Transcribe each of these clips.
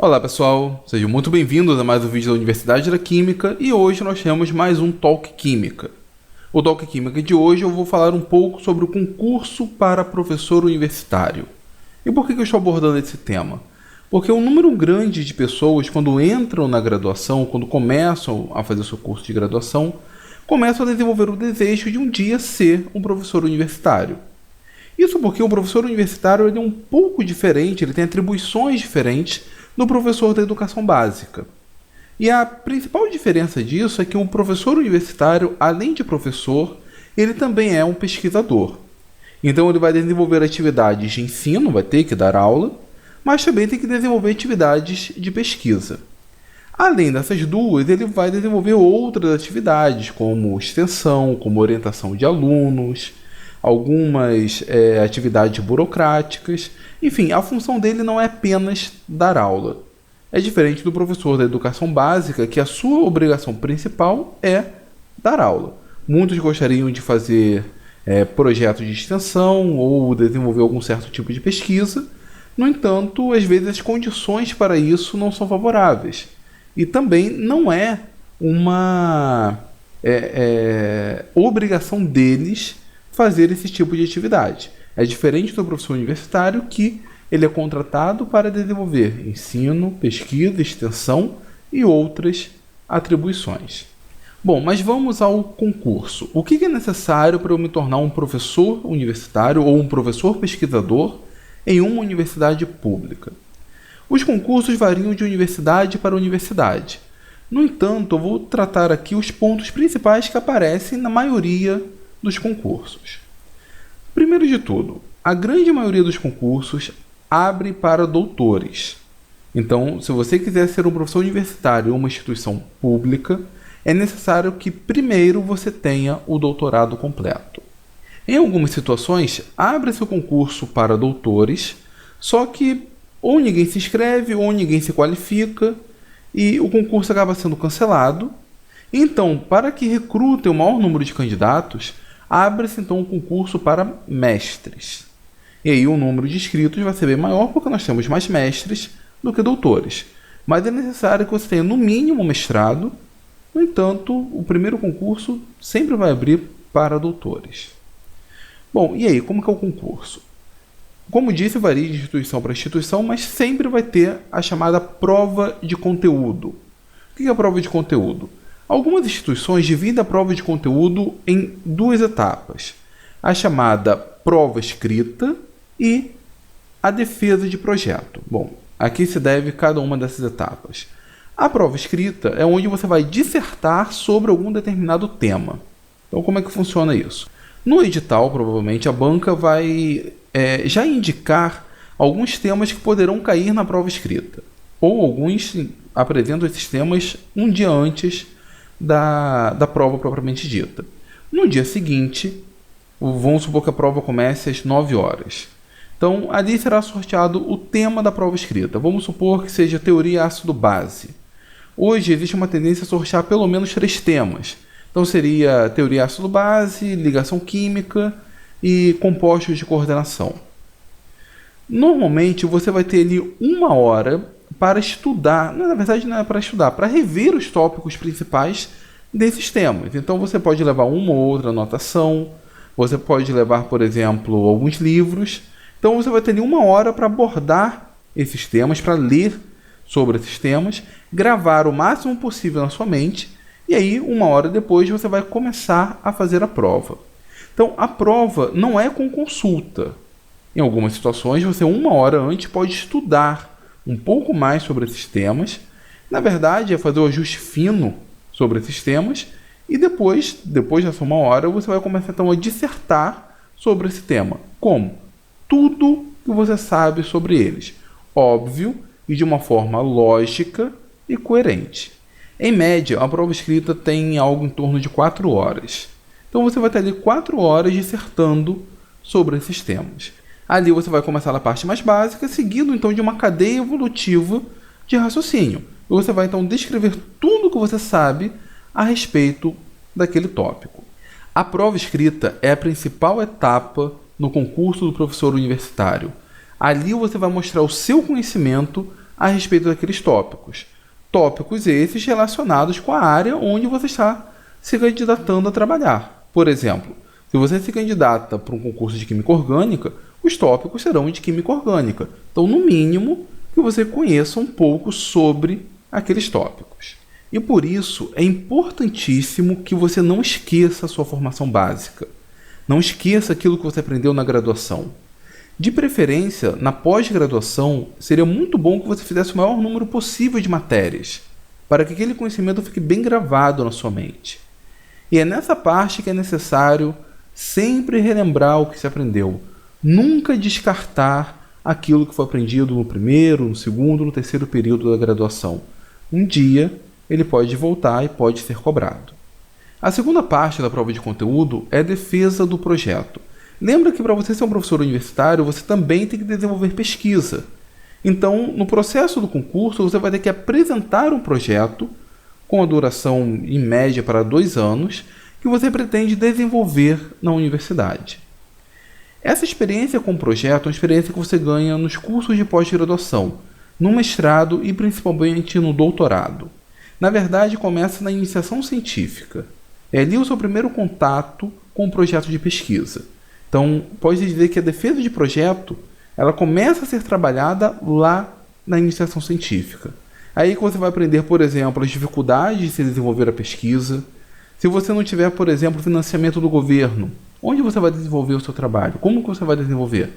Olá pessoal, sejam muito bem-vindos a mais um vídeo da Universidade da Química e hoje nós temos mais um Talk Química. O Talk Química de hoje eu vou falar um pouco sobre o concurso para professor universitário. E por que eu estou abordando esse tema? Porque um número grande de pessoas, quando entram na graduação, quando começam a fazer seu curso de graduação, começam a desenvolver o desejo de um dia ser um professor universitário. Isso porque o professor universitário ele é um pouco diferente, ele tem atribuições diferentes do professor da educação básica. E a principal diferença disso é que um professor universitário, além de professor, ele também é um pesquisador. Então ele vai desenvolver atividades de ensino, vai ter que dar aula, mas também tem que desenvolver atividades de pesquisa. Além dessas duas, ele vai desenvolver outras atividades, como extensão, como orientação de alunos, algumas atividades burocráticas. Enfim, a função dele não é apenas dar aula. É diferente do professor da educação básica, que a sua obrigação principal é dar aula. Muitos gostariam de fazer projetos de extensão ou desenvolver algum certo tipo de pesquisa. No entanto, às vezes as condições para isso não são favoráveis. E também não é uma obrigação deles fazer esse tipo de atividade. É diferente do professor universitário, que ele é contratado para desenvolver ensino, pesquisa, extensão e outras atribuições. Bom, mas vamos ao concurso. O que é necessário para eu me tornar um professor universitário ou um professor pesquisador em uma universidade pública? Os concursos variam de universidade para universidade. No entanto, eu vou tratar aqui os pontos principais que aparecem na maioria dos concursos. Primeiro de tudo, a grande maioria dos concursos abre para doutores. Então, se você quiser ser um professor universitário em uma instituição pública, é necessário que primeiro você tenha o doutorado completo. Em algumas situações, abre-se o concurso para doutores, só que ou ninguém se inscreve ou ninguém se qualifica e o concurso acaba sendo cancelado. Então, para que recrutem o maior número de candidatos, abre-se então um concurso para mestres. E aí o número de inscritos vai ser bem maior porque nós temos mais mestres do que doutores. Mas é necessário que você tenha no mínimo um mestrado. No entanto, o primeiro concurso sempre vai abrir para doutores. Bom, e aí, como que é o concurso? Como disse, varia de instituição para instituição, mas sempre vai ter a chamada prova de conteúdo. O que é a prova de conteúdo? Algumas instituições dividem a prova de conteúdo em duas etapas. A chamada prova escrita e a defesa de projeto. Bom, aqui se deve cada uma dessas etapas. A prova escrita é onde você vai dissertar sobre algum determinado tema. Então, como é que funciona isso? No edital, provavelmente, a banca vai já indicar alguns temas que poderão cair na prova escrita. Ou alguns apresentam esses temas um dia antes da prova propriamente dita. No dia seguinte, vamos supor que a prova comece às 9 horas. Então, ali será sorteado o tema da prova escrita. Vamos supor que seja teoria ácido-base. Hoje existe uma tendência a sortear pelo menos 3 temas. Então, seria teoria ácido-base, ligação química e compostos de coordenação. Normalmente, você vai ter ali 1 hora para estudar, na verdade não é para estudar, para rever os tópicos principais desses temas. Então você pode levar uma ou outra anotação, você pode levar, por exemplo, alguns livros. Então você vai ter ali 1 hora para abordar esses temas, para ler sobre esses temas, gravar o máximo possível na sua mente, e aí 1 hora depois você vai começar a fazer a prova. Então a prova não é com consulta. Em algumas situações você 1 hora antes pode estudar um pouco mais sobre esses temas. Na verdade, é fazer o ajuste fino sobre esses temas e depois dessa 1 hora, você vai começar então a dissertar sobre esse tema. Como? Tudo que você sabe sobre eles. Óbvio e de uma forma lógica e coerente. Em média, a prova escrita tem algo em torno de 4 horas. Então você vai ter ali 4 horas dissertando sobre esses temas. Ali você vai começar na parte mais básica, seguido então de uma cadeia evolutiva de raciocínio. E você vai então descrever tudo o que você sabe a respeito daquele tópico. A prova escrita é a principal etapa no concurso do professor universitário. Ali você vai mostrar o seu conhecimento a respeito daqueles tópicos. Tópicos esses relacionados com a área onde você está se candidatando a trabalhar. Por exemplo, se você se candidata para um concurso de Química Orgânica, os tópicos serão de Química Orgânica. Então, no mínimo, que você conheça um pouco sobre aqueles tópicos. E por isso, é importantíssimo que você não esqueça a sua formação básica. Não esqueça aquilo que você aprendeu na graduação. De preferência, na pós-graduação, seria muito bom que você fizesse o maior número possível de matérias, para que aquele conhecimento fique bem gravado na sua mente. E é nessa parte que é necessário sempre relembrar o que se aprendeu. Nunca descartar aquilo que foi aprendido no primeiro, no segundo, no terceiro período da graduação. Um dia, ele pode voltar e pode ser cobrado. A segunda parte da prova de conteúdo é a defesa do projeto. Lembra que para você ser um professor universitário, você também tem que desenvolver pesquisa. Então, no processo do concurso, você vai ter que apresentar um projeto com a duração em média para 2 anos que você pretende desenvolver na universidade. Essa experiência com o projeto é uma experiência que você ganha nos cursos de pós-graduação, no mestrado e principalmente no doutorado. Na verdade, começa na iniciação científica. É ali o seu primeiro contato com o projeto de pesquisa. Então, pode dizer que a defesa de projeto ela começa a ser trabalhada lá na iniciação científica. Aí que você vai aprender, por exemplo, as dificuldades de se desenvolver a pesquisa. Se você não tiver, por exemplo, financiamento do governo, onde você vai desenvolver o seu trabalho? Como que você vai desenvolver?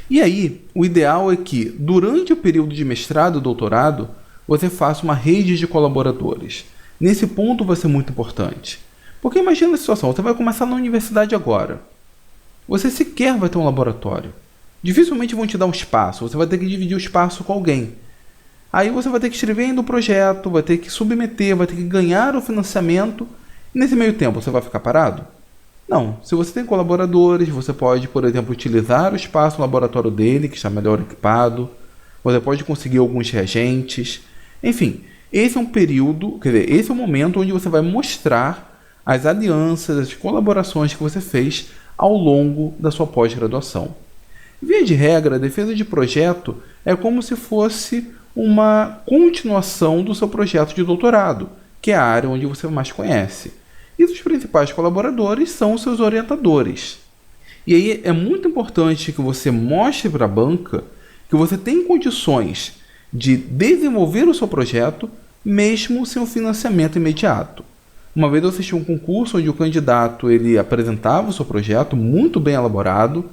E aí, o ideal é que, durante o período de mestrado e doutorado, você faça uma rede de colaboradores. Nesse ponto vai ser muito importante. Porque imagina a situação, você vai começar na universidade agora. Você sequer vai ter um laboratório. Dificilmente vão te dar um espaço, você vai ter que dividir o espaço com alguém. Aí você vai ter que escrever ainda o projeto, vai ter que submeter, vai ter que ganhar o financiamento. E nesse meio tempo, você vai ficar parado? Não. Se você tem colaboradores, você pode, por exemplo, utilizar o espaço no laboratório dele, que está melhor equipado. Você pode conseguir alguns reagentes. Enfim, esse é um período, esse é o momento onde você vai mostrar as alianças, as colaborações que você fez ao longo da sua pós-graduação. Via de regra, a defesa de projeto é como se fosse uma continuação do seu projeto de doutorado, que é a área onde você mais conhece. E os principais colaboradores são os seus orientadores. E aí é muito importante que você mostre para a banca que você tem condições de desenvolver o seu projeto mesmo sem o financiamento imediato. Uma vez eu assisti um concurso onde o candidato ele apresentava o seu projeto muito bem elaborado,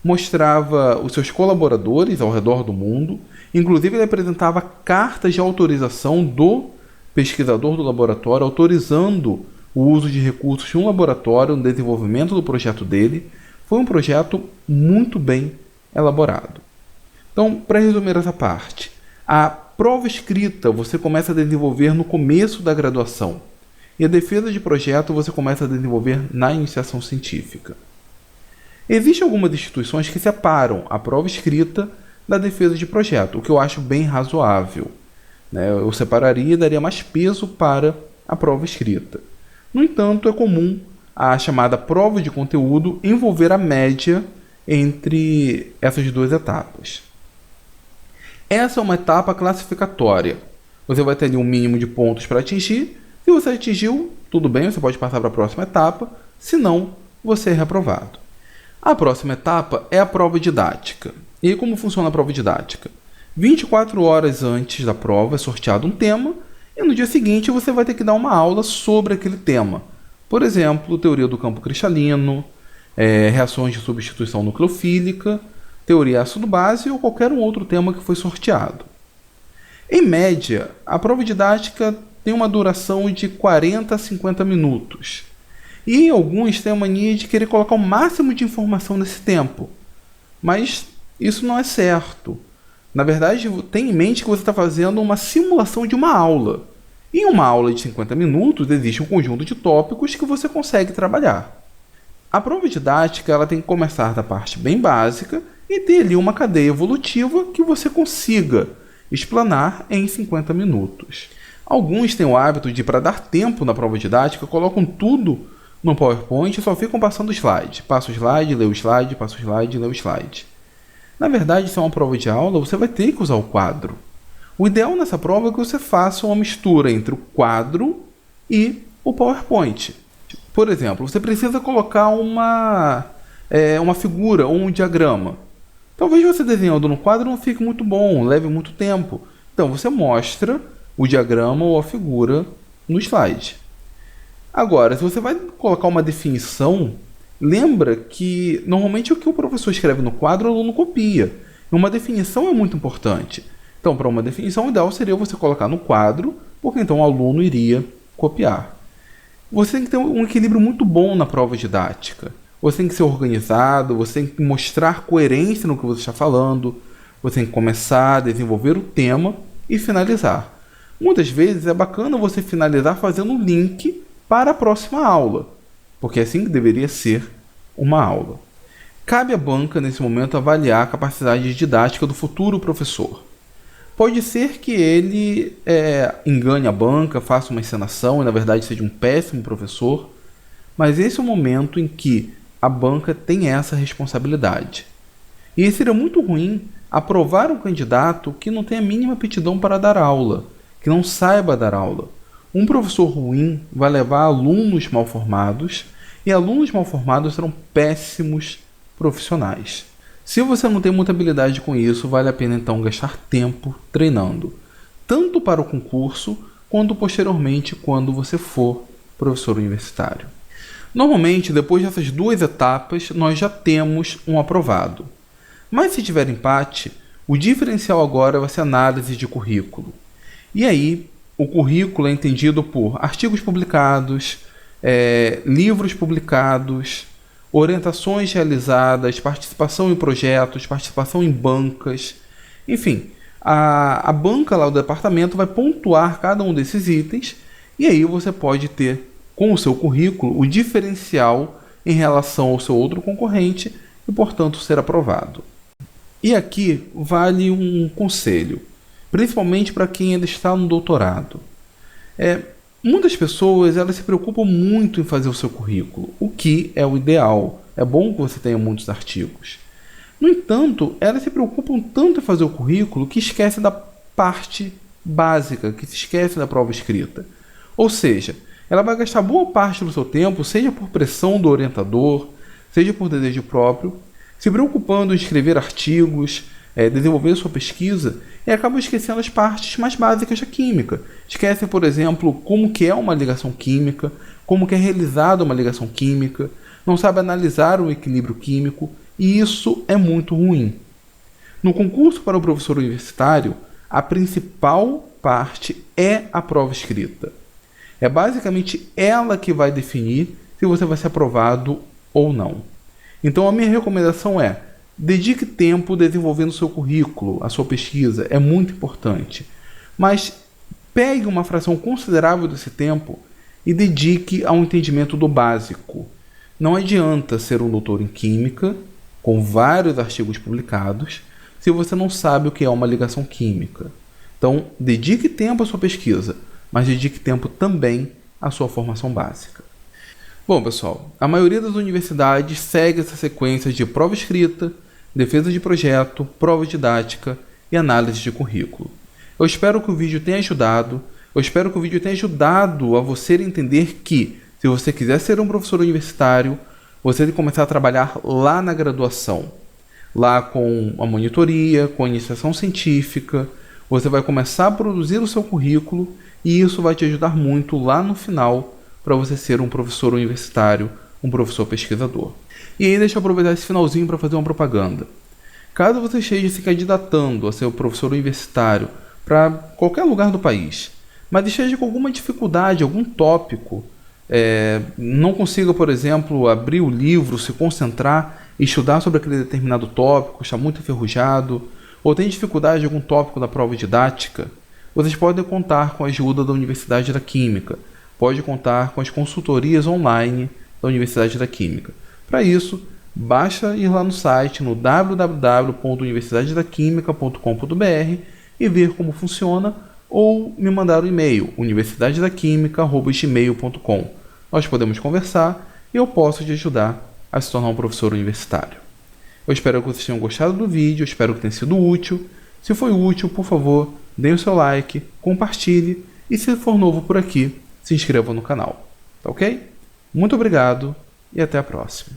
mostrava os seus colaboradores ao redor do mundo, inclusive ele apresentava cartas de autorização do pesquisador do laboratório, autorizando o uso de recursos de um laboratório no desenvolvimento do projeto dele. Foi um projeto muito bem elaborado. Então, para resumir essa parte, a prova escrita você começa a desenvolver no começo da graduação e a defesa de projeto você começa a desenvolver na iniciação científica. Existem algumas instituições que separam a prova escrita da defesa de projeto, o que eu acho bem razoável. Eu separaria e daria mais peso para a prova escrita. No entanto, é comum a chamada prova de conteúdo envolver a média entre essas duas etapas. Essa é uma etapa classificatória. Você vai ter ali um mínimo de pontos para atingir. Se você atingiu, tudo bem, você pode passar para a próxima etapa. Se não, você é reprovado. A próxima etapa é a prova didática. E aí, como funciona a prova didática? 24 horas antes da prova é sorteado um tema e no dia seguinte você vai ter que dar uma aula sobre aquele tema. Por exemplo, teoria do campo cristalino, reações de substituição nucleofílica, teoria ácido-base ou qualquer um outro tema que foi sorteado. Em média, a prova didática tem uma duração de 40 a 50 minutos. E alguns têm a mania de querer colocar o máximo de informação nesse tempo. Mas isso não é certo. Na verdade, tenha em mente que você está fazendo uma simulação de uma aula. Em uma aula de 50 minutos, existe um conjunto de tópicos que você consegue trabalhar. A prova didática ela tem que começar da parte bem básica e ter ali uma cadeia evolutiva que você consiga explanar em 50 minutos. Alguns têm o hábito de, para dar tempo na prova didática, colocam tudo no PowerPoint e só ficam passando slide. Passa o slide, lê o slide, passa o slide, lê o slide. Na verdade, se é uma prova de aula, você vai ter que usar o quadro. O ideal nessa prova é que você faça uma mistura entre o quadro e o PowerPoint. Por exemplo, você precisa colocar uma figura ou um diagrama. Talvez você desenhando no quadro não fique muito bom, leve muito tempo. Então você mostra o diagrama ou a figura no slide. Agora, se você vai colocar uma definição, lembra que normalmente o que o professor escreve no quadro, o aluno copia. E uma definição é muito importante. Então, para uma definição, o ideal seria você colocar no quadro, porque então o aluno iria copiar. Você tem que ter um equilíbrio muito bom na prova didática. Você tem que ser organizado, você tem que mostrar coerência no que você está falando, você tem que começar a desenvolver o tema e finalizar. Muitas vezes é bacana você finalizar fazendo um link para a próxima aula, porque é assim que deveria ser uma aula. Cabe à banca, nesse momento, avaliar a capacidade didática do futuro professor. Pode ser que ele engane a banca, faça uma encenação e, na verdade, seja um péssimo professor, mas esse é o momento em que a banca tem essa responsabilidade. E seria muito ruim aprovar um candidato que não tenha a mínima aptidão para dar aula, que não saiba dar aula. Um professor ruim vai levar alunos mal formados, e alunos mal formados serão péssimos profissionais. Se você não tem muita habilidade com isso, vale a pena então gastar tempo treinando, tanto para o concurso, quanto posteriormente quando você for professor universitário. Normalmente, depois dessas duas etapas, nós já temos um aprovado. Mas se tiver empate, o diferencial agora vai ser análise de currículo. E aí, o currículo é entendido por artigos publicados, livros publicados, orientações realizadas, participação em projetos, participação em bancas. Enfim, a banca lá do departamento vai pontuar cada um desses itens e aí você pode ter com o seu currículo o diferencial em relação ao seu outro concorrente e, portanto, ser aprovado. E aqui vale um conselho, principalmente para quem ainda está no doutorado. Muitas pessoas elas se preocupam muito em fazer o seu currículo, o que é o ideal. É bom que você tenha muitos artigos. No entanto, elas se preocupam tanto em fazer o currículo que esquecem da parte básica, que se esquece da prova escrita. Ou seja, ela vai gastar boa parte do seu tempo, seja por pressão do orientador, seja por desejo próprio, se preocupando em escrever artigos, desenvolver sua pesquisa, e acaba esquecendo as partes mais básicas da química. Esquecem, por exemplo, como que é uma ligação química, como que é realizada uma ligação química, não sabe analisar o equilíbrio químico, e isso é muito ruim. No concurso para o professor universitário, a principal parte é a prova escrita. É basicamente ela que vai definir se você vai ser aprovado ou não. Então a minha recomendação é: dedique tempo desenvolvendo o seu currículo, a sua pesquisa, é muito importante. Mas pegue uma fração considerável desse tempo e dedique ao entendimento do básico. Não adianta ser um doutor em química, com vários artigos publicados, se você não sabe o que é uma ligação química. Então, dedique tempo à sua pesquisa, mas dedique tempo também à sua formação básica. Bom, pessoal, a maioria das universidades segue essa sequência de prova escrita, defesa de projeto, prova didática e análise de currículo. Eu espero que o vídeo tenha ajudado, a você entender que, se você quiser ser um professor universitário, você tem que começar a trabalhar lá na graduação, lá com a monitoria, com a iniciação científica. Você vai começar a produzir o seu currículo e isso vai te ajudar muito lá no final para você ser um professor universitário, um professor pesquisador. E aí deixa eu aproveitar esse finalzinho para fazer uma propaganda. Caso você esteja se candidatando a ser um professor universitário para qualquer lugar do país, mas esteja com alguma dificuldade, algum tópico, não consiga, por exemplo, abrir o livro, se concentrar e estudar sobre aquele determinado tópico, está muito enferrujado, ou tem dificuldade em algum tópico da prova didática, vocês podem contar com a ajuda da Universidade da Química, pode contar com as consultorias online da Universidade da Química. Para isso, basta ir lá no site, no www.universidadedaquimica.com.br e ver como funciona, ou me mandar um e-mail, universidadedaquimica@gmail.com. Nós podemos conversar e eu posso te ajudar a se tornar um professor universitário. Eu espero que vocês tenham gostado do vídeo, eu espero que tenha sido útil. Se foi útil, por favor, deem o seu like, compartilhe e se for novo por aqui, se inscreva no canal. Tá ok? Muito obrigado e até a próxima.